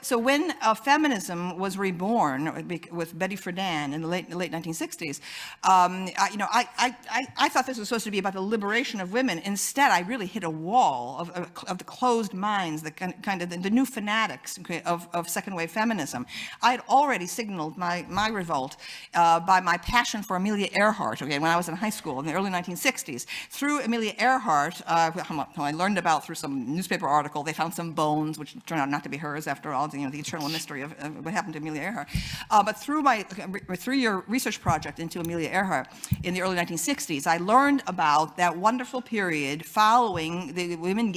So when feminism was reborn with Betty Friedan in the late 1960s, I thought this was supposed to be about the liberation of women. Instead, I really hit a wall of the closed minds, the kind of the new fanatics, okay, of second wave feminism. I had already signaled my revolt by my passion for Amelia Earhart, okay, when I was in high school in the early 1960s. Through Amelia Earhart, who I learned about through some newspaper article, they found some bones, which turned out not to be hers after all. The eternal mystery of what happened to Amelia Earhart. But through my 3-year research project into Amelia Earhart in the early 1960s, I learned about that wonderful period following the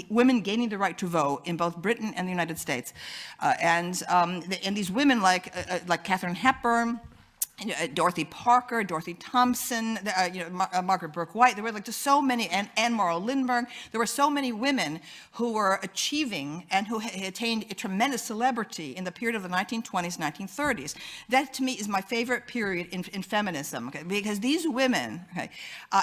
women gaining the right to vote in both Britain and the United States. And these women like Katharine Hepburn, Dorothy Parker, Dorothy Thompson, Margaret Burke White. There were just so many, and Anne Morrow Lindbergh. There were so many women who were achieving and who attained a tremendous celebrity in the period of the 1920s, 1930s. That, to me, is my favorite period in feminism, okay? Because these women, okay,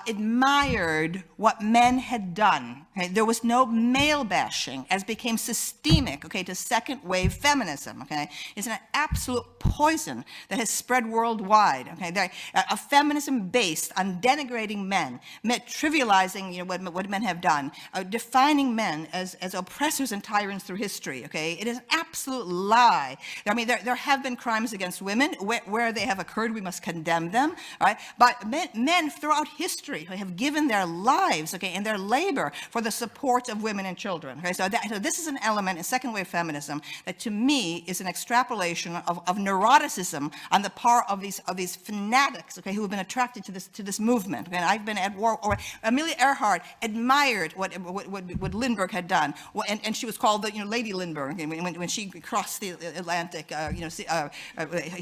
admired what men had done. Okay? There was no male bashing, as became systemic, okay, to second wave feminism. Okay? It's an absolute poison that has spread worldwide. Okay, a feminism based on denigrating men, trivializing what men have done, defining men as oppressors and tyrants through history. Okay, it is an absolute lie. I mean, there have been crimes against women. Where they have occurred, we must condemn them. Right, but men throughout history have given their lives, okay, and their labor for the support of women and children. Okay, so this is an element in second wave feminism that, to me, is an extrapolation of neuroticism on the part of these fanatics, okay, who have been attracted to this movement. Okay, and I've been at war. Or Amelia Earhart admired what Lindbergh had done, and she was called the Lady Lindbergh, okay, when she crossed the Atlantic,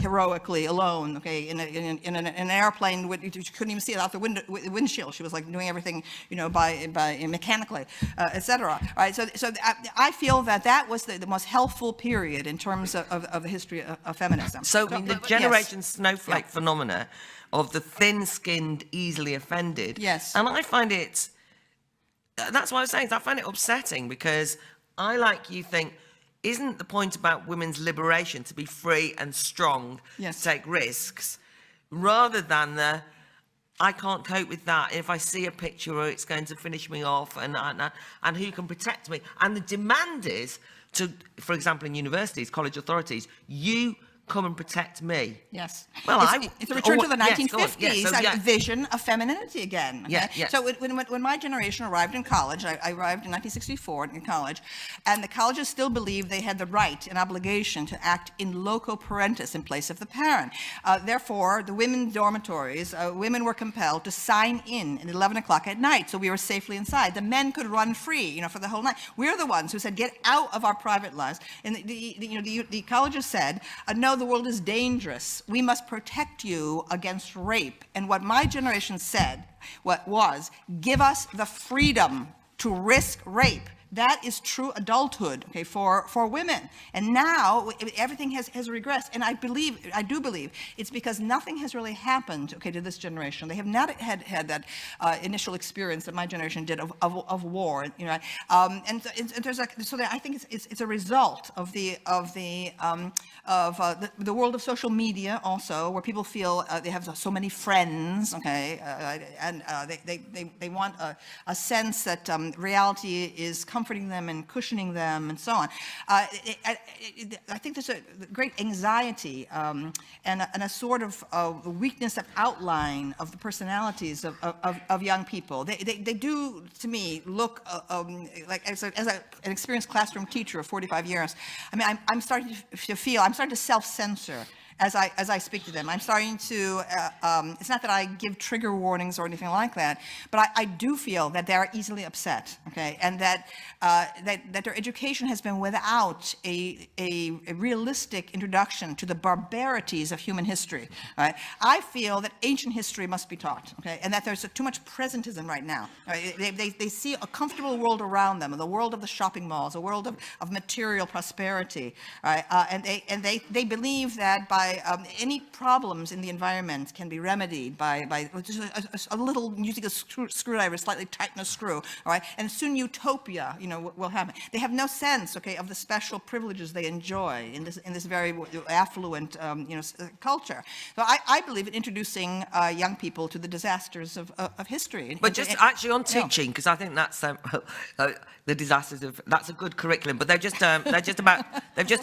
heroically alone, okay, in an airplane. She couldn't even see it out the windshield. She was like doing everything, by mechanically, etc. Right. So I feel that was the most helpful period in terms of the history of feminism. So the generation snowflake phenomena of the thin-skinned, easily offended. Yes. And I find it, that's what I was saying, I find it upsetting because I, like you, think, isn't the point about women's liberation to be free and strong, yes, to take risks, rather than I can't cope with that. If I see a picture, it's going to finish me off, and who can protect me? And the demand is to, for example, in universities, college authorities, you come and protect me. Yes. Well, it's a return to the 1950s yes, vision of femininity again. Okay? Yeah, yeah. So when my generation arrived in college, I arrived in 1964 in college, and the colleges still believed they had the right and obligation to act in loco parentis, in place of the parent. Therefore, the women's dormitories, women were compelled to sign in at 11 o'clock at night, so we were safely inside. The men could run free, for the whole night. We're the ones who said, get out of our private lives. And the colleges said, no, the world is dangerous. We must protect you against rape. And what my generation said was, give us the freedom to risk rape. That is true adulthood, okay, for women. And now everything has regressed. And I do believe it's because nothing has really happened, okay, to this generation. They have not had that initial experience that my generation did of war, and there's I think it's a result of the world of social media also, where people feel they have so many friends, okay, and they want a sense that reality is comforting them and cushioning them and so on. I think there's a great anxiety and a sort of weakness of outline of the personalities of young people. They do, to me, look like as an experienced classroom teacher of 45 years. I mean, I'm starting to self-censor as I speak to them. I'm starting to, it's not that I give trigger warnings or anything like that, but I do feel that they are easily upset, okay, and that their education has been without a realistic introduction to the barbarities of human history, right? I feel that ancient history must be taught, okay, and that there's too much presentism right now. Right? They see a comfortable world around them, the world of the shopping malls, a world of material prosperity, right? And they believe that by any problems in the environment can be remedied by just a little, using a screwdriver, slightly tighten a screw, all right? And soon utopia, will happen. They have no sense, okay, of the special privileges they enjoy in this very affluent, culture. So I believe in introducing young people to the disasters of history. But just actually on teaching, because I think that's the disasters of, that's a good curriculum. But they've just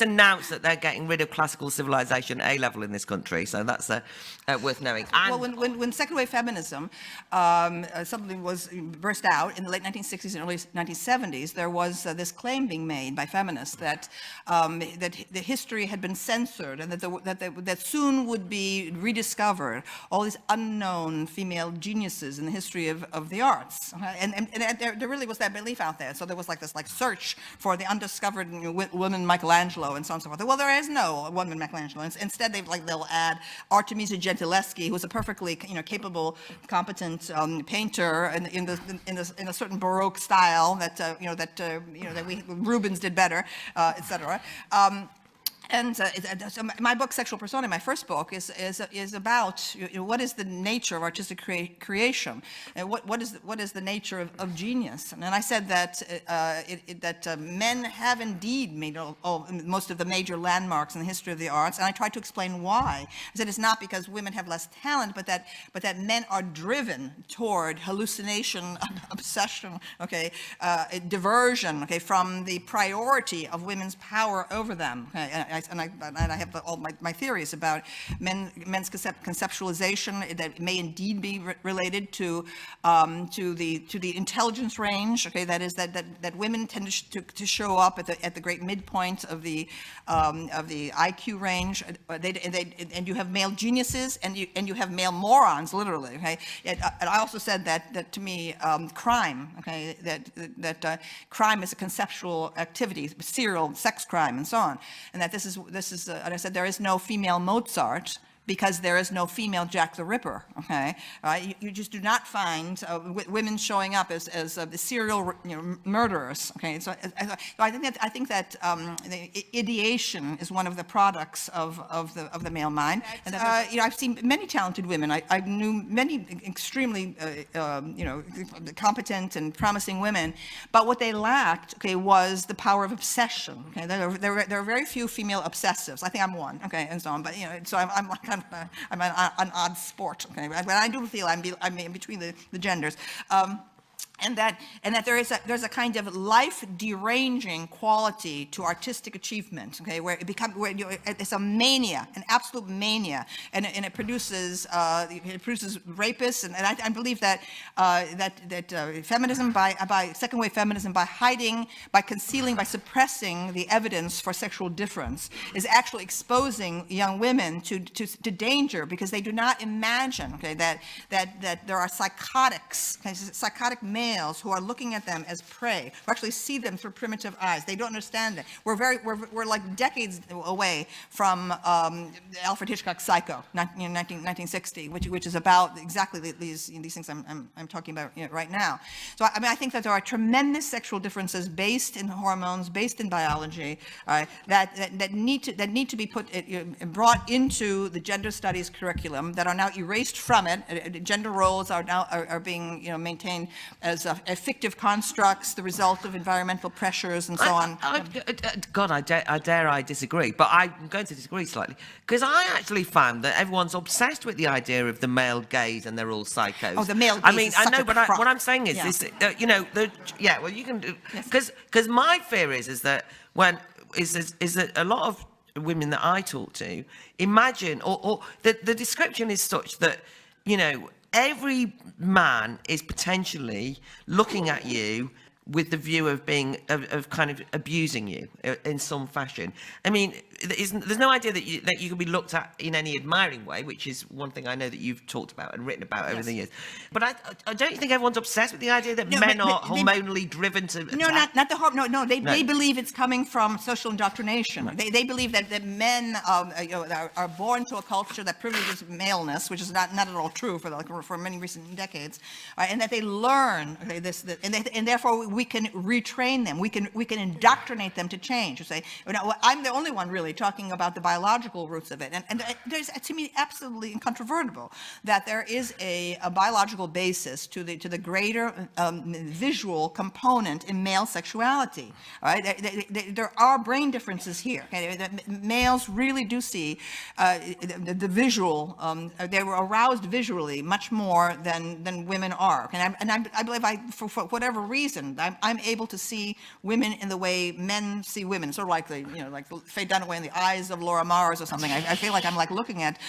announced that they're getting rid of classical civilization A-level in this country. So that's worth knowing. And well, when second wave feminism something was burst out in the late 1960s and early 1970s, there was this claim being made by feminists that the history had been censored and that soon would be rediscovered all these unknown female geniuses in the history of the arts. Okay? And there really was that belief out there. So there was this search for the undiscovered woman Michelangelo and so on and so forth. Well, there is no woman Michelangelo. Instead, they'll add Artemisia Gentileschi, who's a perfectly capable, competent painter in a certain Baroque style that Rubens did better, etc. And so my book, Sexual Persona, my first book, is about what is the nature of artistic creation, and what is the nature of genius. And I said that men have indeed made most of the major landmarks in the history of the arts, and I tried to explain why. I said it's not because women have less talent, but that men are driven toward hallucination, obsession, diversion, from the priority of women's power over them. I have all my theories about men's conceptualization that may indeed be related to the intelligence range. That is that women tend to show up at the great midpoint of the IQ range. And you have male geniuses and you have male morons, literally. And I also said that to me, crime. That crime is a conceptual activity, serial sex crime, and so on, and that this is, and I said there is no female Mozart because there is no female Jack the Ripper. You just do not find women showing up as the serial murderers. So I think that the ideation is one of the products of the male mind. And I've seen many talented women. I knew many extremely competent and promising women, but what they lacked was the power of obsession. There are very few female obsessives. I think I'm one. And so on. But so I'm an odd sport. But I do feel I'm in between the genders. And that there's a kind of life deranging quality to artistic achievement, where it's a mania, an absolute mania, and it produces rapists, and I believe that feminism by second wave feminism, by hiding, by concealing, by suppressing the evidence for sexual difference, is actually exposing young women to danger, because they do not imagine that there are psychotic males who are looking at them as prey, who actually see them through primitive eyes. They don't understand it. We're like decades away from Alfred Hitchcock's Psycho, 1960, which is about exactly these things I'm talking about right now. So I think that there are tremendous sexual differences based in hormones, based in biology, that need to be brought into the gender studies curriculum, that are now erased from it. Gender roles are being maintained as fictive constructs, the result of environmental pressures and so on. God, I dare I disagree, but I'm going to disagree slightly, because I actually found that everyone's obsessed with the idea of the male gaze and they're all psychos. Oh, the male gaze. I mean, I know, but what I'm saying is this, well, you can do, because my fear is that that a lot of women that I talk to imagine, or the description is such that, every man is potentially looking at you with the view of kind of abusing you in some fashion. I mean, there's no idea that you can be looked at in any admiring way, which is one thing I know that you've talked about and written about over the years. But I don't think everyone's obsessed with the idea that men are hormonally driven to attack. No, not the hormone. No, they believe it's coming from social indoctrination. Right. They believe that men are born to a culture that privileges maleness, which is not at all true for many recent decades, and that they learn this, and therefore we can retrain them. We can indoctrinate them to change. You say, I'm the only one really talking about the biological roots of it. And there's, to me, absolutely incontrovertible that there is a biological basis to the greater visual component in male sexuality. All right? There are brain differences here. Okay? Males really do see the visual, they were aroused visually much more than women are. And I believe for whatever reason, I'm able to see women in the way men see women, sort of like like Faye Dunaway in the eyes of Laura Mars or something. I feel like I'm like looking at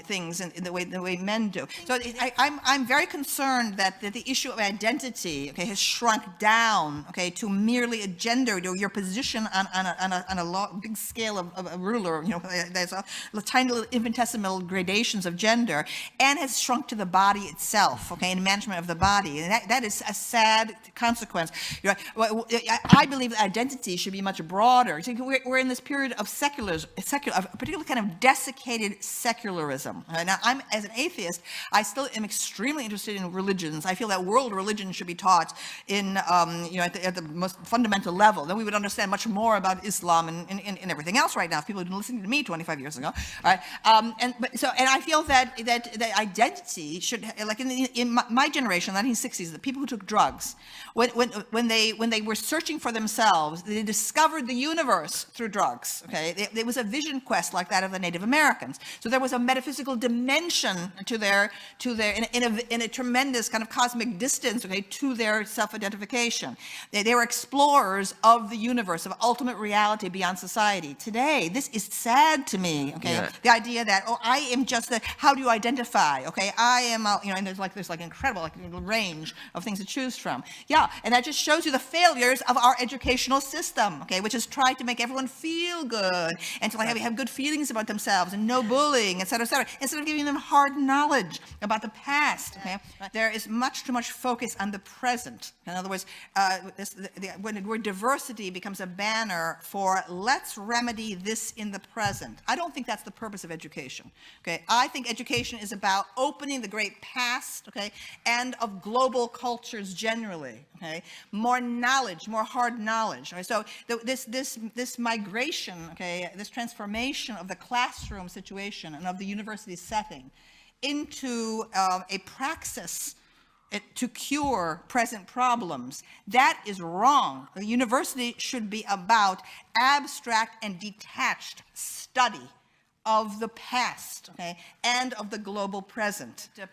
things in the way men do. So I'm very concerned that the issue of identity, okay, has shrunk down, okay, to merely a gender, your position on a big scale of a ruler. There's a tiny little infinitesimal gradations of gender, and has shrunk to the body itself, okay, and management of the body. And that is a sad consequence. I believe that identity should be much broader. We're in this period of a particular kind of desiccated secularism. Now, as an atheist, I still am extremely interested in religions. I feel that world religion should be taught in, at the most fundamental level. Then we would understand much more about Islam and everything else right now if people had been listening to me 25 years ago. Right? And I feel that identity should, like in my generation, 1960s, the people who took drugs, when they were searching for themselves, they discovered the universe through drugs. Okay, there was a vision quest like that of the Native Americans. So there was a metaphysical dimension to their in a tremendous kind of cosmic distance, okay, to their self-identification. They were explorers of the universe, of ultimate reality beyond society. Today, this is sad to me. Okay, yeah. The idea that I am just how do you identify? Okay, I am and there's like incredible range of things to choose from. Yeah, and that just shows you the failures of our educational system. Okay, which has tried to make everyone feel good and to have good feelings about themselves and no bullying, et cetera, instead of giving them hard knowledge about the past. Okay, there is much too much focus on the present. In other words, where diversity becomes a banner for let's remedy this in the present. I don't think that's the purpose of education. Okay, I think education is about opening the great past. Okay, and of global cultures generally. Okay, more knowledge, more hard knowledge. Okay? So this migration, okay, this transformation of the classroom situation and of the university setting into a praxis to cure present problems, that is wrong. The university should be about abstract and detached study of the past, okay, and of the global present. That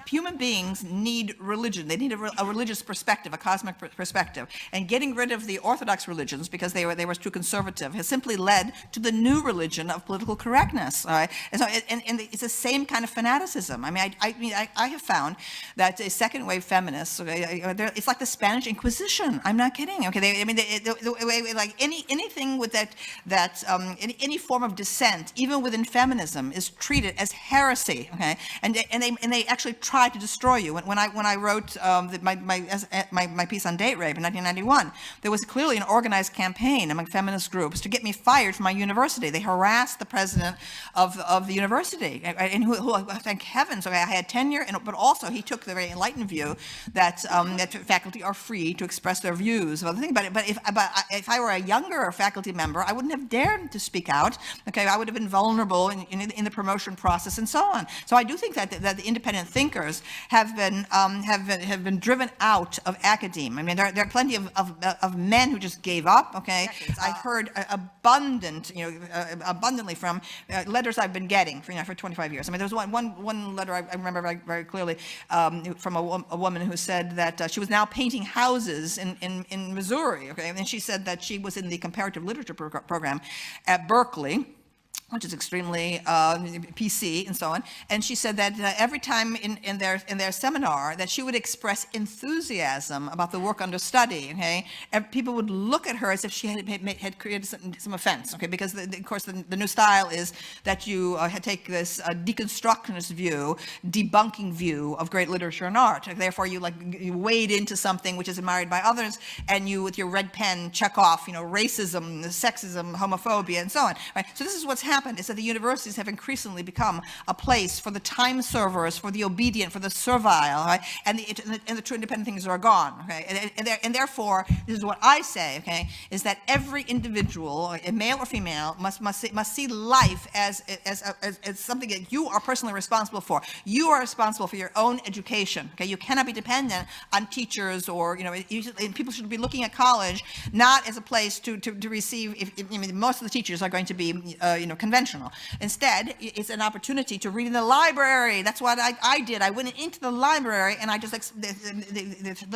human beings need religion. They need a religious perspective, a cosmic perspective. And getting rid of the orthodox religions because they were too conservative has simply led to the new religion of political correctness. All right, and so and it's the same kind of fanaticism. I mean, I have found that second wave feminists, okay, it's like the Spanish Inquisition. I'm not kidding. Okay, like anything with any form of dissent, even within feminism, is treated as heresy, okay, and they actually try to destroy you. When I wrote my piece on date rape in 1991, there was clearly an organized campaign among feminist groups to get me fired from my university. They harassed the president of the university, and who thank heavens, okay, I had tenure, but also he took the very enlightened view that faculty are free to express their views about the thing. But if I were a younger faculty member, I wouldn't have dared to speak out. Okay, I would have been vulnerable in the promotion process and so on. So I do think that the independent thinkers have been driven out of academia. I mean, there are plenty of men who just gave up. Okay, I've heard abundantly from letters I've been getting for 25 years. I mean, there was one letter I remember very, very clearly from a woman who said that she was now painting houses in Missouri. Okay, and she said that she was in the comparative literature program at Berkeley, which is extremely PC and so on. And she said that every time in their seminar that she would express enthusiasm about the work under study, okay, and people would look at her as if she had created some offense, okay, because of course the new style is that you take this deconstructionist view, debunking view of great literature and art. Therefore, you wade into something which is admired by others, and you, with your red pen, check off, racism, sexism, homophobia, and so on. Right? So this is what's happening. happened is that the universities have increasingly become a place for the time servers, for the obedient, for the servile, right? And the true independent things are gone, okay? And therefore, this is what I say, okay, is that every individual, male or female, must see life as something that you are personally responsible for. You are responsible for your own education, okay? You cannot be dependent on teachers or, and people should be looking at college not as a place to receive, most of the teachers are going to be, conventional. Instead, it's an opportunity to read in the library. That's what I did. I went into the library and I just,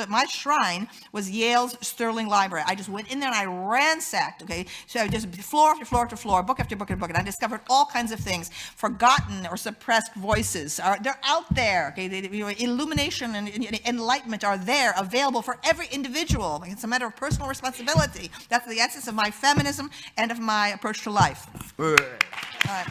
my shrine was Yale's Sterling Library. I just went in there and I ransacked, okay? So I just floor after floor after floor, book after book after book, and I discovered all kinds of things, forgotten or suppressed voices. They're out there, okay? Illumination and enlightenment are there, available for every individual. It's a matter of personal responsibility. That's the essence of my feminism and of my approach to life. All right.